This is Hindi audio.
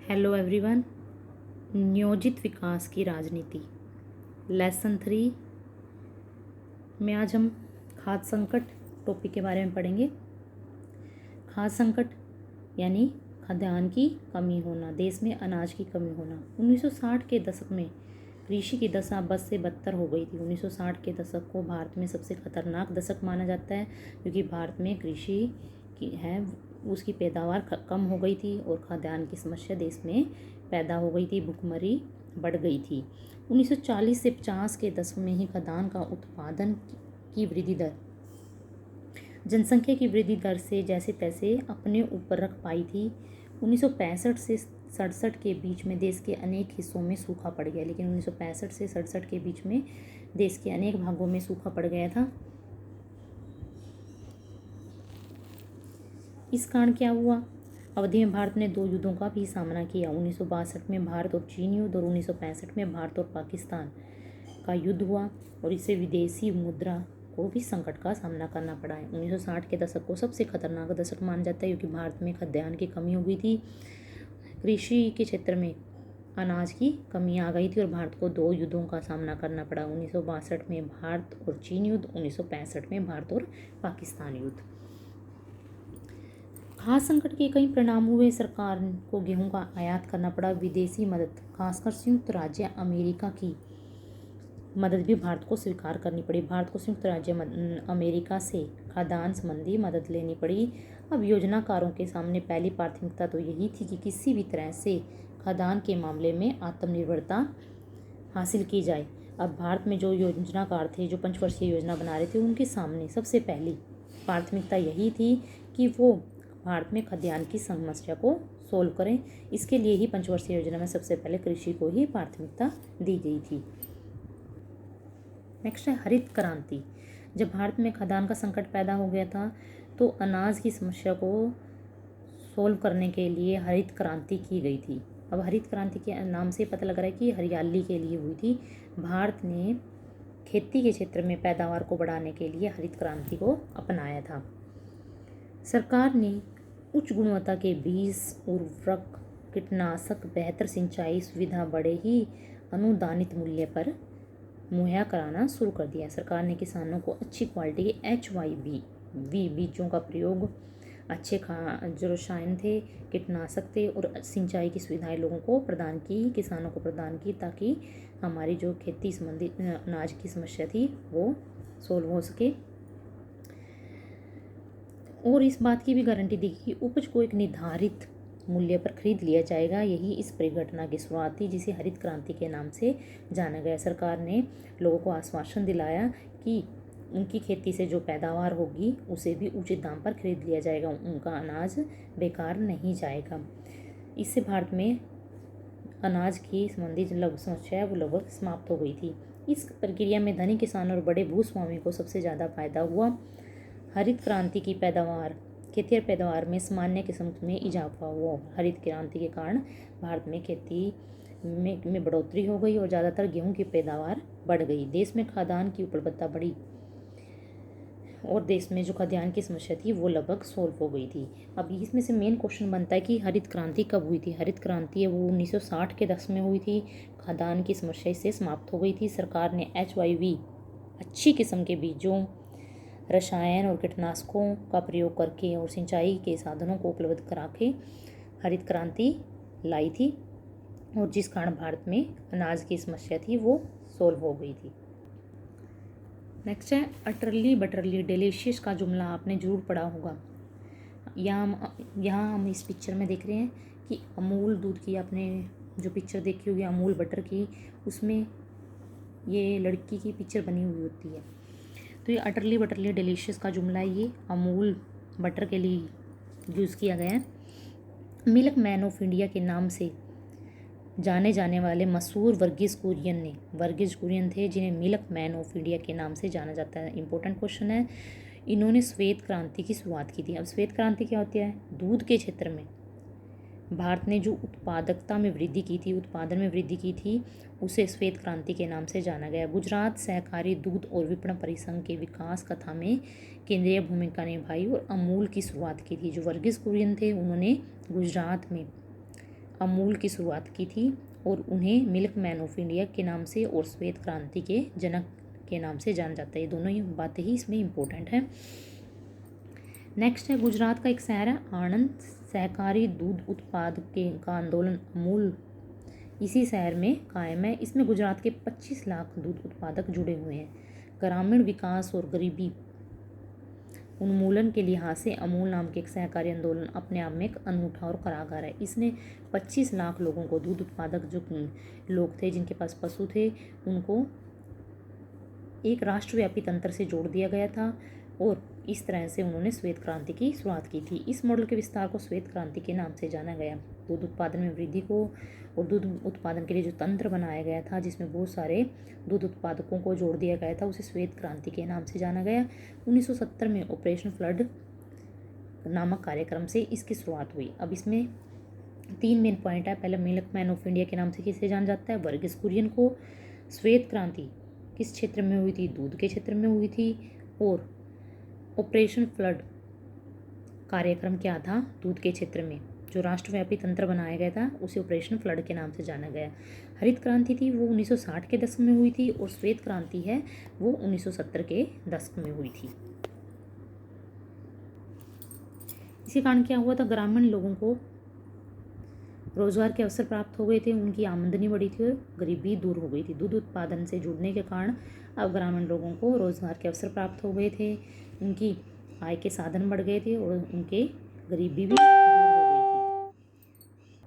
Hello everyone. नियोजित विकास की राजनीति लेसन 3 में आज हम खाद्य संकट टॉपिक के बारे में पढ़ेंगे। खाद्य संकट यानी खाद्यान्न की कमी होना, देश में अनाज की कमी होना। 1960 के दशक में कृषि की दशा बद से बदतर हो गई थी। 1960 के दशक को भारत में सबसे खतरनाक दशक माना जाता है, क्योंकि भारत में कृषि की है उसकी पैदावार कम हो गई थी और खाद्यान्न की समस्या देश में पैदा हो गई थी, भुखमरी बढ़ गई थी। 1940 से 50 के दशक में ही खाद्यान्न का उत्पादन की वृद्धि दर जनसंख्या की वृद्धि दर से जैसे तैसे अपने ऊपर रख पाई थी। 1965 से 67 के बीच में देश के अनेक हिस्सों में सूखा पड़ गया, लेकिन 1965 से 67 के बीच में देश के अनेक भागों में सूखा पड़ गया था। इस कारण क्या हुआ? अवधि में भारत ने 2 युद्धों का भी सामना किया। 1962 में भारत और चीन युद्ध और 1965 में भारत और पाकिस्तान का युद्ध हुआ और इससे विदेशी मुद्रा को भी संकट का सामना करना पड़ा है। 1960 के दशक को सबसे खतरनाक दशक माना जाता है, क्योंकि भारत में खाद्यान्न की कमी हो गई थी, कृषि के क्षेत्र में अनाज की कमी आ गई थी और भारत को 2 युद्धों का सामना करना पड़ा। 1962 में भारत और चीन युद्ध, 1965 में भारत और पाकिस्तान युद्ध। खाद्य संकट के कई परिणाम हुए। सरकार को गेहूं का आयात करना पड़ा। विदेशी मदद, खासकर संयुक्त राज्य अमेरिका की मदद भी भारत को स्वीकार करनी पड़ी। भारत को संयुक्त राज्य अमेरिका से खाद्यान्न संबंधी मदद लेनी पड़ी। अब योजनाकारों के सामने पहली प्राथमिकता तो यही थी कि किसी भी तरह से खाद्यान्न के मामले में आत्मनिर्भरता हासिल की जाए। अब भारत में जो योजनाकार थे, जो पंचवर्षीय योजना बना रहे थे, उनके सामने सबसे पहली प्राथमिकता यही थी कि वो भारत में खाद्यान्न की समस्या को सोल्व करें। इसके लिए ही पंचवर्षीय योजना में सबसे पहले कृषि को ही प्राथमिकता दी गई थी। नेक्स्ट है हरित क्रांति। जब भारत में खाद्यान्न का संकट पैदा हो गया था तो अनाज की समस्या को सोल्व करने के लिए हरित क्रांति की गई थी। अब हरित क्रांति के नाम से पता लग रहा है कि हरियाली के लिए हुई थी। भारत ने खेती के क्षेत्र में पैदावार को बढ़ाने के लिए हरित क्रांति को अपनाया था। सरकार ने उच्च गुणवत्ता के बीज, उर्वरक, कीटनाशक, बेहतर सिंचाई सुविधा बड़े ही अनुदानित मूल्य पर मुहैया कराना शुरू कर दिया। सरकार ने किसानों को अच्छी क्वालिटी के HYV बीजों का प्रयोग, अच्छे जो रसायन थे, कीटनाशक थे और सिंचाई की सुविधाएं लोगों को प्रदान की, किसानों को प्रदान की, ताकि हमारी जो खेती संबंधी अनाज की समस्या थी वो सोल्व हो सके। और इस बात की भी गारंटी दी कि उपज को एक निर्धारित मूल्य पर खरीद लिया जाएगा। यही इस परिघटना की शुरुआत थी, जिसे हरित क्रांति के नाम से जाना गया। सरकार ने लोगों को आश्वासन दिलाया कि उनकी खेती से जो पैदावार होगी उसे भी उचित दाम पर खरीद लिया जाएगा, उनका अनाज बेकार नहीं जाएगा। इससे भारत में अनाज की संबंधी जो समस्या है वो लगभग समाप्त हो गई थी। इस प्रक्रिया में धनी किसान और बड़े भूस्वामी को सबसे ज़्यादा फायदा हुआ। हरित क्रांति की पैदावार, खेती और पैदावार में सामान्य किस्म में इजाफा हुआ। हरित क्रांति के कारण भारत में खेती में बढ़ोतरी हो गई और ज़्यादातर गेहूं की पैदावार बढ़ गई। देश में खाद्यान्न की उपलब्धता बढ़ी और देश में जो खाद्यान्न की समस्या थी वो लगभग सोल्व हो गई थी। अब इसमें से मेन क्वेश्चन बनता है कि हरित क्रांति कब हुई थी? हरित क्रांति है वो 1960 के दशक में हुई थी। खाद्यान्न की समस्या इससे समाप्त हो गई थी। सरकार ने HYV अच्छी किस्म के बीजों, रसायन और कीटनाशकों का प्रयोग करके और सिंचाई के साधनों को उपलब्ध करा के हरित क्रांति लाई थी और जिस कारण भारत में अनाज की समस्या थी वो सोल्व हो गई थी। नेक्स्ट है अटरली बटरली डिलीशियस का जुमला आपने ज़रूर पढ़ा होगा। यहाँ हम इस पिक्चर में देख रहे हैं कि अमूल दूध की, आपने जो पिक्चर देखी होगी अमूल बटर की, उसमें ये लड़की की पिक्चर बनी हुई होती है। तो ये अटरली बटरली डिलीशियस का जुमला है, ये अमूल बटर के लिए यूज़ किया गया है। मिल्क मैन ऑफ इंडिया के नाम से जाने जाने वाले मशहूर वर्गीस कुरियन थे, जिन्हें मिल्क मैन ऑफ इंडिया के नाम से जाना जाता है। इंपॉर्टेंट क्वेश्चन है। इन्होंने श्वेत क्रांति की शुरुआत की थी। अब श्वेत क्रांति क्या होती है? दूध के क्षेत्र में भारत ने जो उत्पादकता में वृद्धि की थी, उत्पादन में वृद्धि की थी, उसे श्वेत क्रांति के नाम से जाना गया। गुजरात सहकारी दूध और विपणन परिसंघ के विकास कथा में केंद्रीय भूमिका निभाई और अमूल की शुरुआत की थी। जो वर्गीस कुरियन थे उन्होंने गुजरात में अमूल की शुरुआत की थी और उन्हें मिल्क मैन ऑफ इंडिया के नाम से और श्वेत क्रांति के जनक के नाम से जाना जाता है। ये दोनों ही बातें ही इसमें इम्पोर्टेंट हैं। नेक्स्ट है गुजरात का एक शहर है आणंद, सहकारी दूध उत्पाद के का आंदोलन अमूल इसी शहर में कायम है। इसमें गुजरात के 25 लाख दूध उत्पादक जुड़े हुए हैं। ग्रामीण विकास और गरीबी उन्मूलन के लिहाज से अमूल नाम के एक सहकारी आंदोलन अपने आप में एक अनूठा और करागार है। इसने 25 लाख लोगों को, दूध उत्पादक जो लोग थे जिनके पास पशु थे, उनको एक राष्ट्रव्यापी तंत्र से जोड़ दिया गया था और इस तरह से उन्होंने श्वेत क्रांति की शुरुआत की थी। इस मॉडल के विस्तार को श्वेत क्रांति के नाम से जाना गया। दूध उत्पादन में वृद्धि को और दूध उत्पादन के लिए जो तंत्र बनाया गया था जिसमें बहुत सारे दूध उत्पादकों को जोड़ दिया गया था, उसे श्वेत क्रांति के नाम से जाना गया। 1970 में ऑपरेशन फ्लड नामक कार्यक्रम से इसकी शुरुआत हुई। अब इसमें 3 मेन पॉइंट है। पहले मिल्क मैन ऑफ इंडिया के नाम से किसे जाना जाता है, वर्गीस कुरियन को। श्वेत क्रांति किस क्षेत्र में हुई थी, दूध के क्षेत्र में हुई थी। और ऑपरेशन फ्लड कार्यक्रम क्या था, दूध के क्षेत्र में जो राष्ट्रव्यापी तंत्र बनाया गया था उसे ऑपरेशन फ्लड के नाम से जाना गया। हरित क्रांति थी वो 1960 के दशक में हुई थी और श्वेत क्रांति है वो 1970 के दशक में हुई थी। इसी कारण क्या हुआ था, ग्रामीण लोगों को रोजगार के अवसर प्राप्त हो गए थे, उनकी आमदनी बढ़ी थी और गरीबी दूर हो गई थी। दूध उत्पादन से जुड़ने के कारण अब ग्रामीण लोगों को रोजगार के अवसर प्राप्त हो गए थे, उनकी आय के साधन बढ़ गए थे और उनके गरीबी भी